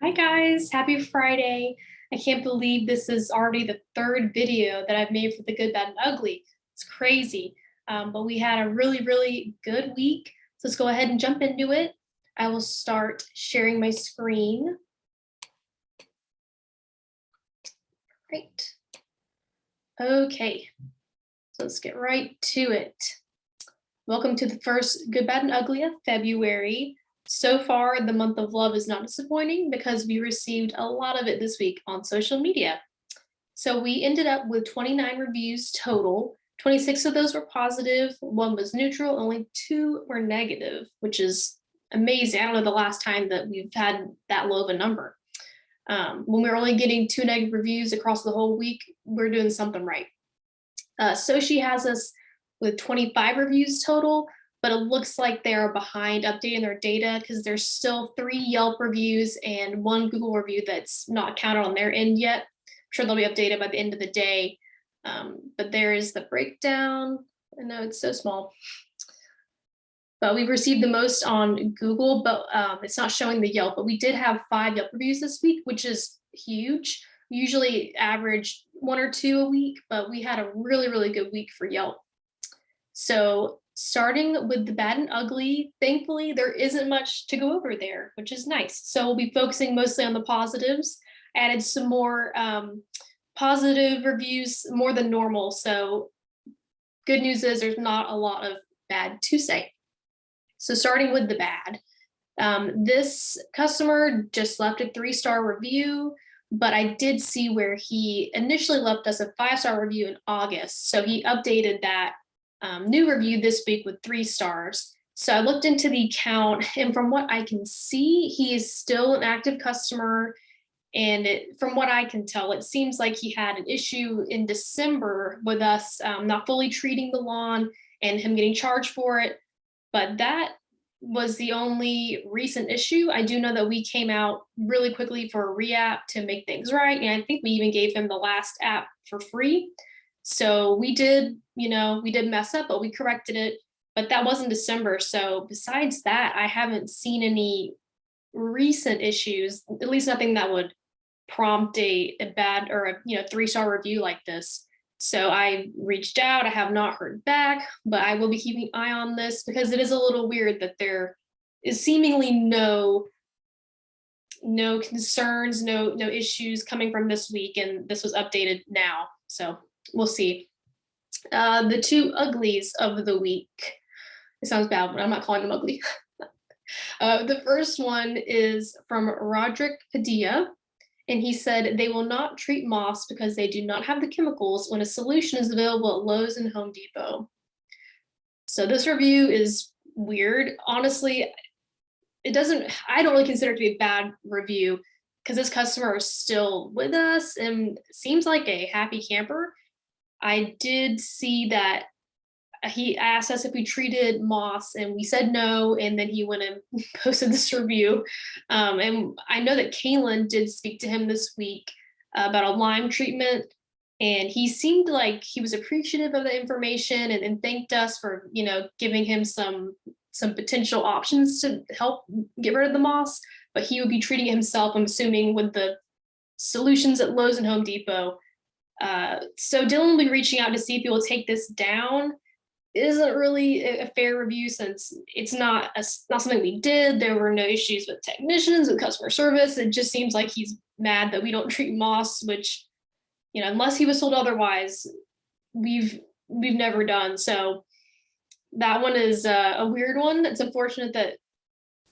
Hi guys, happy Friday. I can't believe this is already the third video that I've made for the good, bad, and ugly. It's crazy. But we had a really good week. So let's go ahead and jump into it. I will start sharing my screen. Great. Okay, so let's get right to it. Welcome to the first Good, Bad, and Ugly of February. So far, the month of love is not disappointing because we received a lot of it this week on social media. So we ended up with 29 reviews total. 26 of those were positive, one was neutral, only 2 were negative, which is amazing. I don't know the last time that we've had that low of a number. When we're only getting 2 negative reviews across the whole week, we're doing something right. Sochi has us with 25 reviews total, but it looks like they're behind updating their data because there's still 3 Yelp reviews and 1 Google review that's not counted on their end yet. I'm sure they'll be updated by the end of the day. But there is the breakdown. I know it's so small. But we've received the most on Google, but it's not showing the Yelp. But we did have 5 Yelp reviews this week, which is huge. We usually average 1 or 2 a week, but we had a really good week for Yelp. So starting with the bad and ugly, thankfully there isn't much to go over there, which is nice. So we'll be focusing mostly on the positives. Added some more positive reviews, more than normal. So good news is there's not a lot of bad to say. So starting with the bad, this customer just left a 3-star review, but I did see where he initially left us a 5-star review in August. So he updated that new review this week with 3 stars. So I looked into the account, and from what I can see, he is still an active customer. And from what I can tell, it seems like he had an issue in December with us not fully treating the lawn and him getting charged for it. But that was the only recent issue. I do know that we came out really quickly for a re-app to make things right. And I think we even gave him the last app for free. So we did mess up, but we corrected it. But that was in December. So besides that, I haven't seen any recent issues, at least nothing that would prompt a bad or a 3-star review like this. So I reached out. I have not heard back, but I will be keeping an eye on this because it is a little weird that there is seemingly no concerns, no issues coming from this week, and this was updated now. So we'll see. The 2 uglies of the week. It sounds bad, but I'm not calling them ugly. The first one is from Roderick Padilla. And he said they will not treat moss because they do not have the chemicals when a solution is available at Lowe's and Home Depot. So this review is weird. Honestly, I don't really consider it to be a bad review because this customer is still with us and seems like a happy camper. I did see that he asked us if we treated moss and we said no, and then he went and posted this review. And I know that Kaylin did speak to him this week about a lime treatment, and he seemed like he was appreciative of the information and thanked us for giving him some potential options to help get rid of the moss, but he would be treating it himself, I'm assuming, with the solutions at Lowe's and Home Depot. So Dylan will be reaching out to see if he will take this down. It isn't really a fair review since it's not something we did. There were no issues with technicians, with customer service. It just seems like he's mad that we don't treat moss, which, unless he was told otherwise, we've never done. So that one is a weird one. It's unfortunate that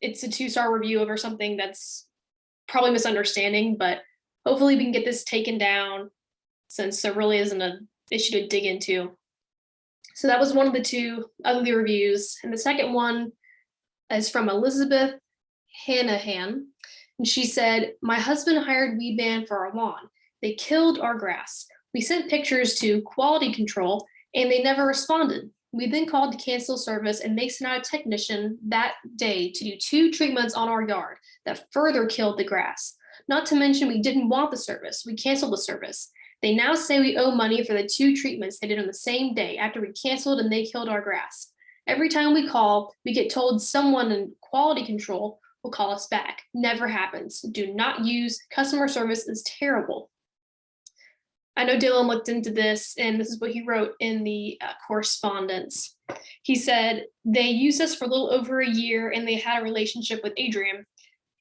it's a 2-star review over something that's probably misunderstanding, but hopefully we can get this taken down since there really isn't an issue to dig into. So that was one of the 2 ugly reviews. And the second one is from Elizabeth Hanahan. And she said, my husband hired Weed Man for our lawn. They killed our grass. We sent pictures to quality control and they never responded. We then called to cancel service and they sent out a technician that day to do 2 treatments on our yard that further killed the grass. Not to mention we didn't want the service. We canceled the service. They now say we owe money for the 2 treatments they did on the same day after we canceled and they killed our grass. Every time we call, we get told someone in quality control will call us back. Never happens. Do not use customer service is terrible. I know Dylan looked into this, and this is what he wrote in the correspondence. He said, they used us for a little over a year, and they had a relationship with Adrian.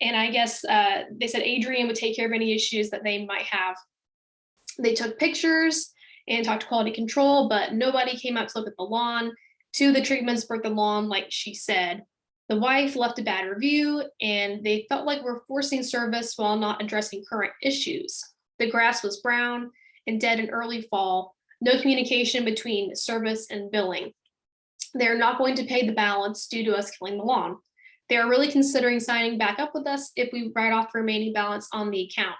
And I guess they said Adrian would take care of any issues that they might have. They took pictures and talked to quality control, but nobody came out to look at the lawn. 2 of the treatments broke the lawn, like she said. The wife left a bad review, and they felt like we're forcing service while not addressing current issues. The grass was brown and dead in early fall. No communication between service and billing. They're not going to pay the balance due to us killing the lawn. They are really considering signing back up with us if we write off the remaining balance on the account.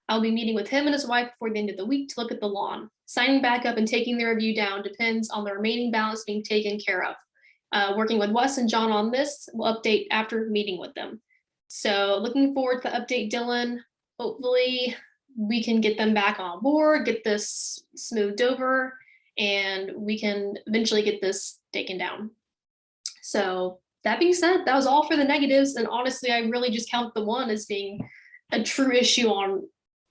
I'll be meeting with him and his wife before the end of the week to look at the lawn. Signing back up and taking the review down depends on the remaining balance being taken care of. Working with Wes and John on this, we'll update after meeting with them. So looking forward to the update, Dylan. Hopefully we can get them back on board, get this smoothed over, and we can eventually get this taken down. So that being said, that was all for the negatives. And honestly, I really just count the one as being a true issue on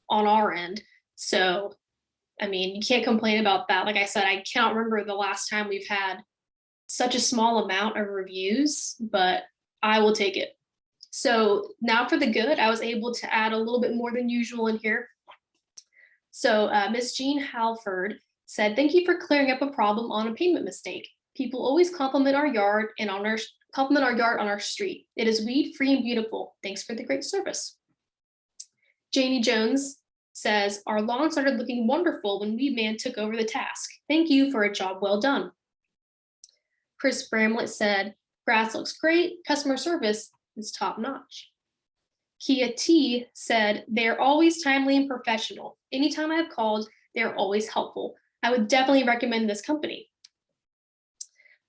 our end. So, I mean, you can't complain about that. Like I said, I cannot remember the last time we've had such a small amount of reviews, but I will take it. So now for the good, I was able to add a little bit more than usual in here. So Miss Jean Halford said, thank you for clearing up a problem on a payment mistake. People always compliment our yard and on our street. It is weed free and beautiful. Thanks for the great service. Janie Jones says, our lawn started looking wonderful when Weed Man took over the task. Thank you for a job well done. Chris Bramlett said, grass looks great. Customer service is top notch. Kia T said, they're always timely and professional. Anytime I have called, they're always helpful. I would definitely recommend this company.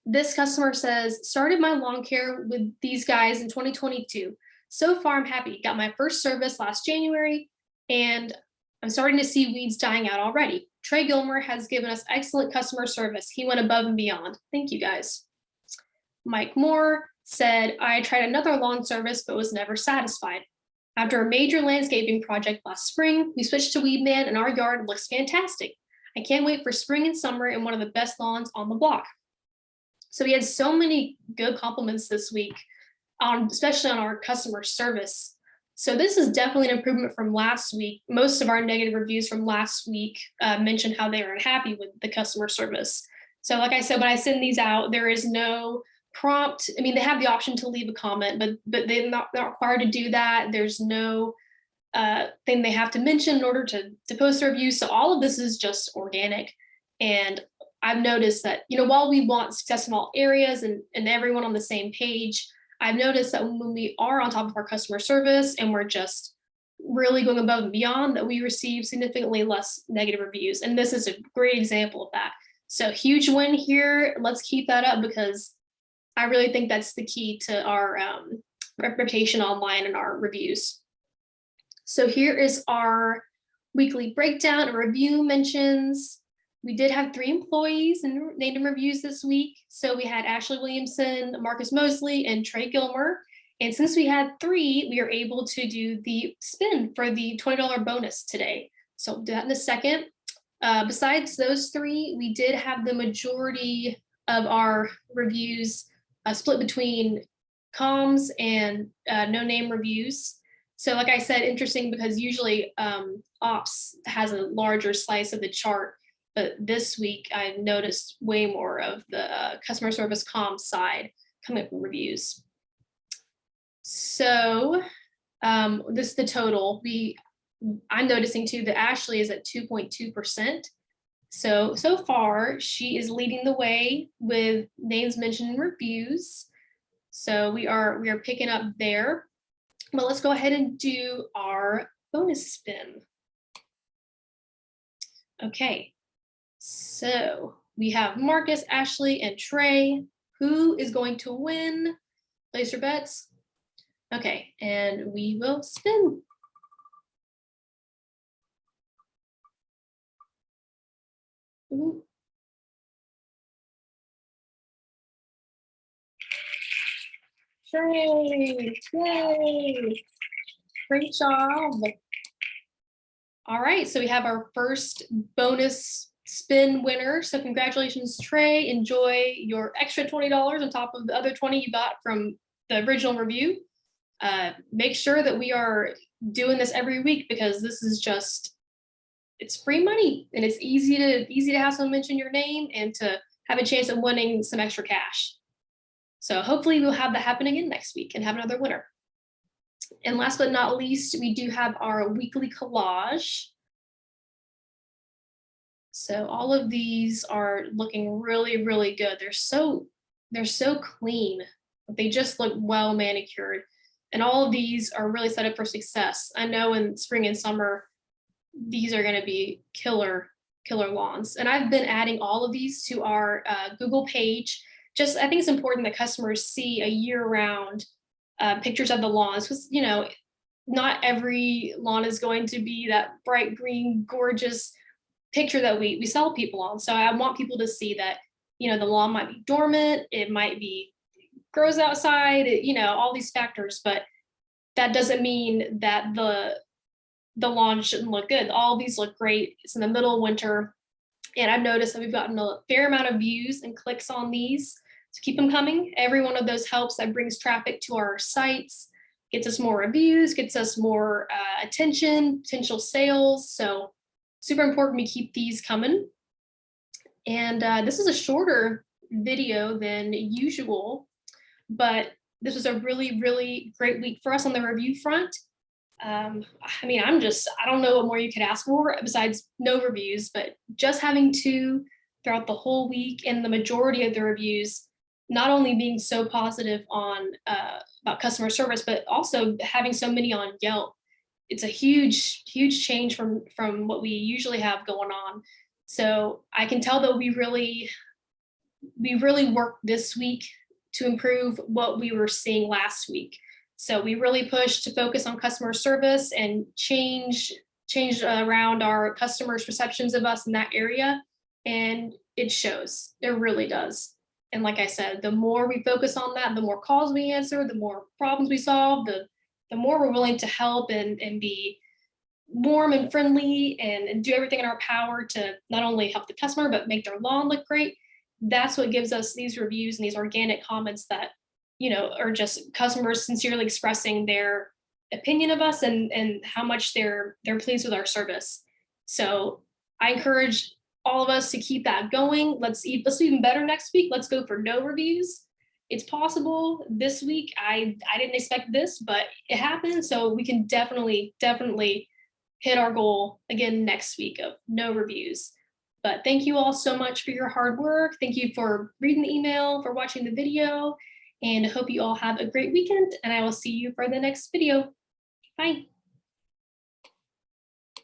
This customer says, started my lawn care with these guys in 2022. So far, I'm happy. Got my first service last January, and I'm starting to see weeds dying out already. Trey Gilmer has given us excellent customer service. He went above and beyond. Thank you, guys. Mike Moore said, I tried another lawn service, but was never satisfied. After a major landscaping project last spring, we switched to Weed Man, and our yard looks fantastic. I can't wait for spring and summer and one of the best lawns on the block. So we had so many good compliments this week, especially on our customer service. So this is definitely an improvement from last week. Most of our negative reviews from last week mentioned how they were unhappy with the customer service. So like I said, when I send these out, there is no prompt. I mean, they have the option to leave a comment, but they're not required to do that. There's no thing they have to mention in order to post a review. So all of this is just organic. And I've noticed that, while we want success in all areas and everyone on the same page, I've noticed that when we are on top of our customer service and we're just really going above and beyond, that we receive significantly less negative reviews. And this is a great example of that. So huge win here. Let's keep that up, because I really think that's the key to our reputation online and our reviews. So here is our weekly breakdown and review mentions. We did have 3 employees in named reviews this week. So we had Ashley Williamson, Marcus Mosley, and Trey Gilmer. And since we had 3, we are able to do the spin for the $20 bonus today. So we'll do that in a second. Besides those 3, we did have the majority of our reviews split between comms and no-name reviews. So like I said, interesting, because usually ops has a larger slice of the chart. But this week, I've noticed way more of the customer service comms side coming up with reviews. So this is the total. I'm noticing too that Ashley is at 2.2%. So far, she is leading the way with names mentioned in reviews. So we are picking up there. But let's go ahead and do our bonus spin. Okay. So we have Marcus, Ashley, and Trey. Who is going to win? Place your bets. Okay, and we will spin. Ooh. Great, yay, great job. All right, so we have our first bonus spin winner. So congratulations, Trey. Enjoy your extra $20 on top of the other 20 you got from the original review. Make sure that we are doing this every week because this is just, it's free money and it's easy to have someone mention your name and to have a chance of winning some extra cash. So hopefully we'll have that happen again next week and have another winner. And last but not least, we do have our weekly collage. So all of these are looking really, really good. They're so clean. They just look well manicured. And all of these are really set up for success. I know in spring and summer, these are going to be killer lawns. And I've been adding all of these to our Google page. Just, I think it's important that customers see a year-round pictures of the lawns because, you know, not every lawn is going to be that bright green, gorgeous picture that we sell people on. So I want people to see that, you know, the lawn might be dormant, it might be grows outside, you know, all these factors, but that doesn't mean that the lawn shouldn't look good. All these look great. It's in the middle of winter. And I've noticed that we've gotten a fair amount of views and clicks on these. So keep them coming. Every one of those helps. That brings traffic to our sites, gets us more reviews, gets us more attention, potential sales. So super important we keep these coming. And this is a shorter video than usual, but this was a really, really great week for us on the review front. I mean, I don't know what more you could ask for besides no reviews, but just having two throughout the whole week and the majority of the reviews, not only being so positive on about customer service, but also having so many on Yelp. It's a huge change from what we usually have going on. So I can tell that we really worked this week to improve what we were seeing last week. So we really pushed to focus on customer service and change around our customers' perceptions of us in that area. And it shows, it really does. And like I said, the more we focus on that, the more calls we answer, the more problems we solve, the more we're willing to help and be warm and friendly and do everything in our power to not only help the customer, but make their lawn look great. That's what gives us these reviews and these organic comments that, you know, are just customers sincerely expressing their opinion of us and how much they're pleased with our service. So I encourage all of us to keep that going. Let's do even better next week. Let's go for no reviews. It's possible this week. I didn't expect this, but it happened. So we can definitely hit our goal again next week of no reviews. But thank you all so much for your hard work. Thank you for reading the email, for watching the video, and I hope you all have a great weekend, and I will see you for the next video. Bye.